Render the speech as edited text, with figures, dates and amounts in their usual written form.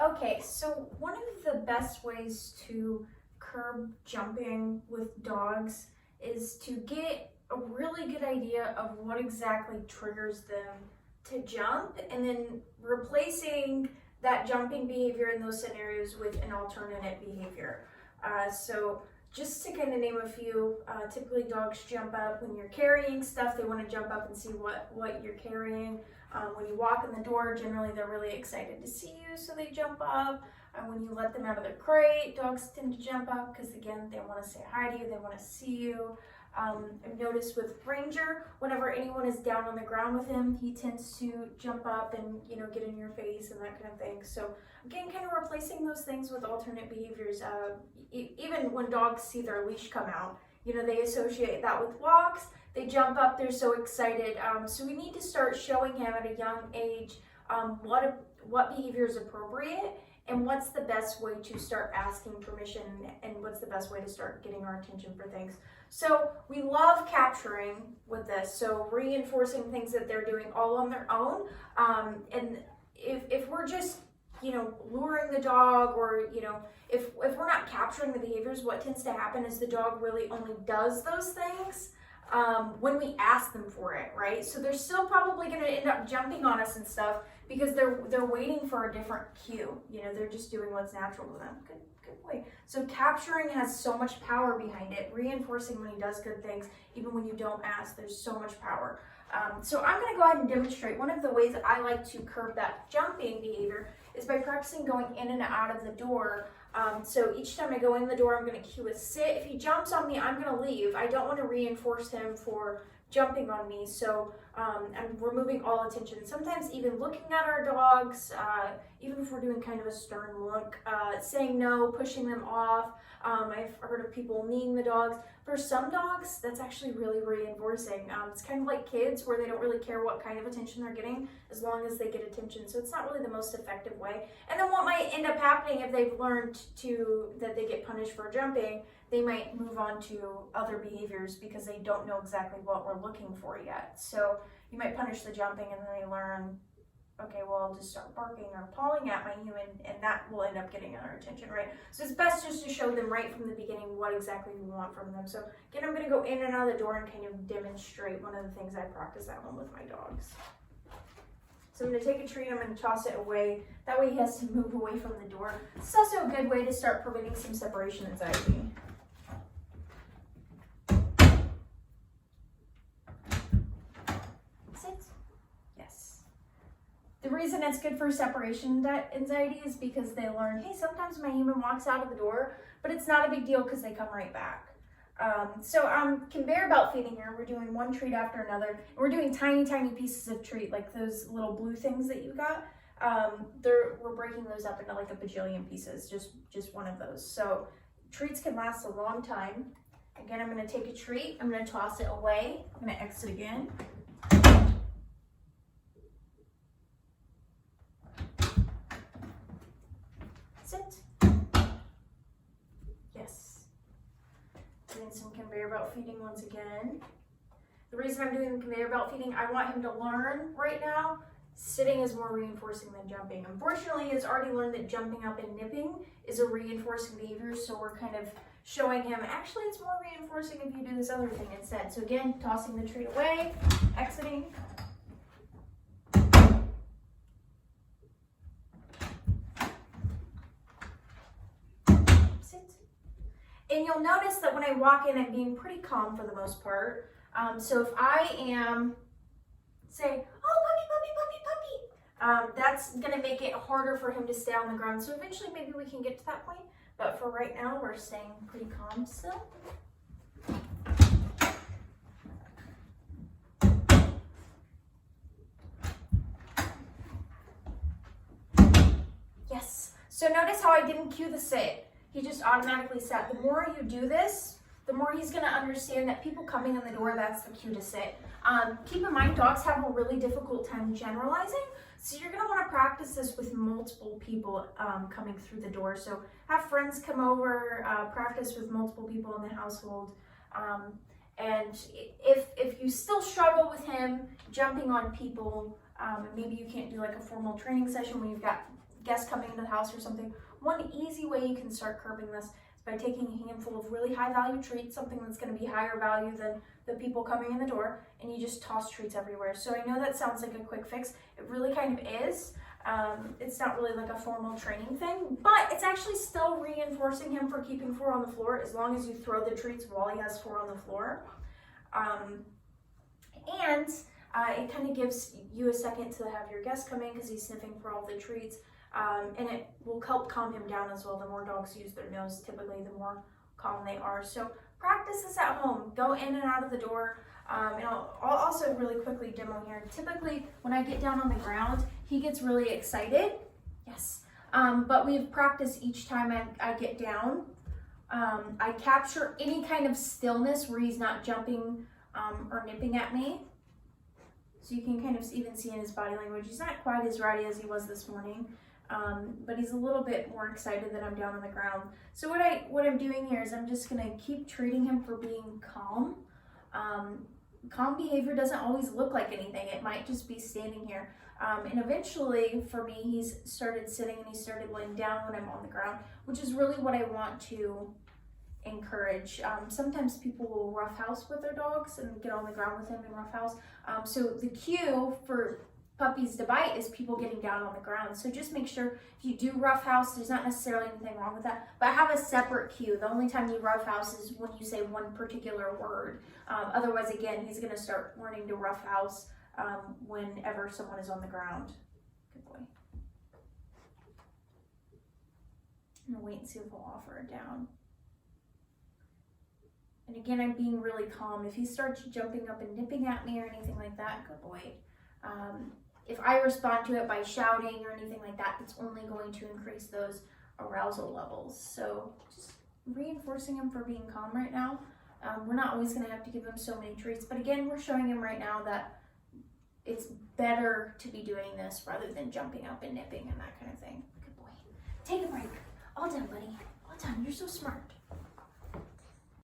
Okay, so one of the best ways to curb jumping with dogs is to get a really good idea of what exactly triggers them to jump, and then replacing that jumping behavior in those scenarios with an alternate behavior. So just to kind of name a few, typically dogs jump up when you're carrying stuff. They want to jump up and see what you're carrying. When you walk in the door, generally they're really excited to see you, so they jump up. When you let them out of their crate, dogs tend to jump up because, again, they want to say hi to you, they want to see you. I've noticed with Ranger, whenever anyone is down on the ground with him, he tends to jump up and, get in your face and that kind of thing. So again, kind of replacing those things with alternate behaviors. Even when dogs see their leash come out, they associate that with walks. They jump up, they're so excited. So we need to start showing him at a young age what behavior is appropriate and what's the best way to start asking permission and what's the best way to start getting our attention for things. So we love capturing with this, so reinforcing things that they're doing all on their own. And if we're just luring the dog, or if we're not capturing the behaviors, what tends to happen is the dog really only does those things when we ask them for it, right? So they're still probably going to end up jumping on us and stuff because they're waiting for a different cue. They're just doing what's natural to them. Good point. So capturing has so much power behind it. Reinforcing when he does good things, even when you don't ask, there's so much power. So I'm going to go ahead and demonstrate. One of the ways that I like to curb that jumping behavior is by practicing going in and out of the door. So each time I go in the door, I'm going to cue a sit. If he jumps on me, I'm going to leave. I don't want to reinforce him for jumping on me, so I'm removing all attention. Sometimes even looking at our dogs, even if we're doing kind of a stern look, saying no, pushing them off. I've heard of people kneeing the dogs. For some dogs, that's actually really reinforcing. It's kind of like kids where they don't really care what kind of attention they're getting as long as they get attention. So it's not really the most effective way. And then what might end up happening if they've learned that they get punished for jumping, they might move on to other behaviors because they don't know exactly what we're looking for yet. So you might punish the jumping and then they learn, okay, well, I'll just start barking or pawing at my human, and that will end up getting our attention, right? So it's best just to show them right from the beginning what exactly we want from them. So again, I'm going to go in and out of the door and kind of demonstrate one of the things I practice at home with my dogs. So I'm going to take a treat, I'm going to toss it away. That way he has to move away from the door. It's also a good way to start preventing some separation anxiety. The reason it's good for separation anxiety is because they learn, hey, sometimes my human walks out of the door, but it's not a big deal because they come right back. So conveyor belt feeding here, we're doing one treat after another. We're doing tiny, tiny pieces of treat, like those little blue things that you got. We're breaking those up into like a bajillion pieces, just one of those. So treats can last a long time. Again, I'm going to take a treat. I'm going to toss it away. I'm going to exit again. Sit. Yes. Doing some conveyor belt feeding once again. The reason I'm doing the conveyor belt feeding, I want him to learn right now, sitting is more reinforcing than jumping. Unfortunately, he's already learned that jumping up and nipping is a reinforcing behavior, so we're kind of showing him, actually it's more reinforcing if you do this other thing instead. So again, tossing the treat away, exiting. And you'll notice that when I walk in, I'm being pretty calm for the most part. So if I am, say, oh, puppy, that's gonna make it harder for him to stay on the ground. So eventually maybe we can get to that point, but for right now, we're staying pretty calm still. Yes, so notice how I didn't cue the sit. He just automatically sat. The more you do this, the more he's going to understand that people coming in the door, that's the cue to sit. Keep in mind, dogs have a really difficult time generalizing, so you're going to want to practice this with multiple people coming through the door. So have friends come over, practice with multiple people in the household. And if you still struggle with him jumping on people, maybe you can't do like a formal training session when you've got guest coming into the house or something, one easy way you can start curbing this is by taking a handful of really high value treats, something that's going to be higher value than the people coming in the door, and you just toss treats everywhere. So I know that sounds like a quick fix. It really kind of is. It's not really like a formal training thing, but it's actually still reinforcing him for keeping 4 on the floor as long as you throw the treats while he has 4 on the floor. It kind of gives you a second to have your guest come in because he's sniffing for all the treats, and it will help calm him down as well. The more dogs use their nose, typically the more calm they are. So practice this at home. Go in and out of the door. And I'll also really quickly demo here. Typically, when I get down on the ground, he gets really excited. Yes. But we've practiced each time I get down. I capture any kind of stillness where he's not jumping or nipping at me. So you can kind of even see in his body language, he's not quite as rowdy as he was this morning, but he's a little bit more excited that I'm down on the ground. So what I'm doing here is I'm just gonna keep treating him for being calm. Calm behavior doesn't always look like anything. It might just be standing here. And eventually, for me, he's started sitting and he started laying down when I'm on the ground, which is really what I want to encourage. Sometimes people will roughhouse with their dogs and get on the ground with them and roughhouse. So the cue for puppies to bite is people getting down on the ground. So just make sure if you do roughhouse, there's not necessarily anything wrong with that, but have a separate cue. The only time you roughhouse is when you say one particular word. Otherwise, again, he's gonna start learning to roughhouse whenever someone is on the ground. Good boy. I'm gonna wait and see if he'll offer it down. And again, I'm being really calm. If he starts jumping up and nipping at me or anything like that, good boy. If I respond to it by shouting or anything like that, it's only going to increase those arousal levels. So just reinforcing him for being calm right now. We're not always going to have to give him so many treats, but again, we're showing him right now that it's better to be doing this rather than jumping up and nipping and that kind of thing. Good boy. Take a break. All done, buddy. All done. You're so smart.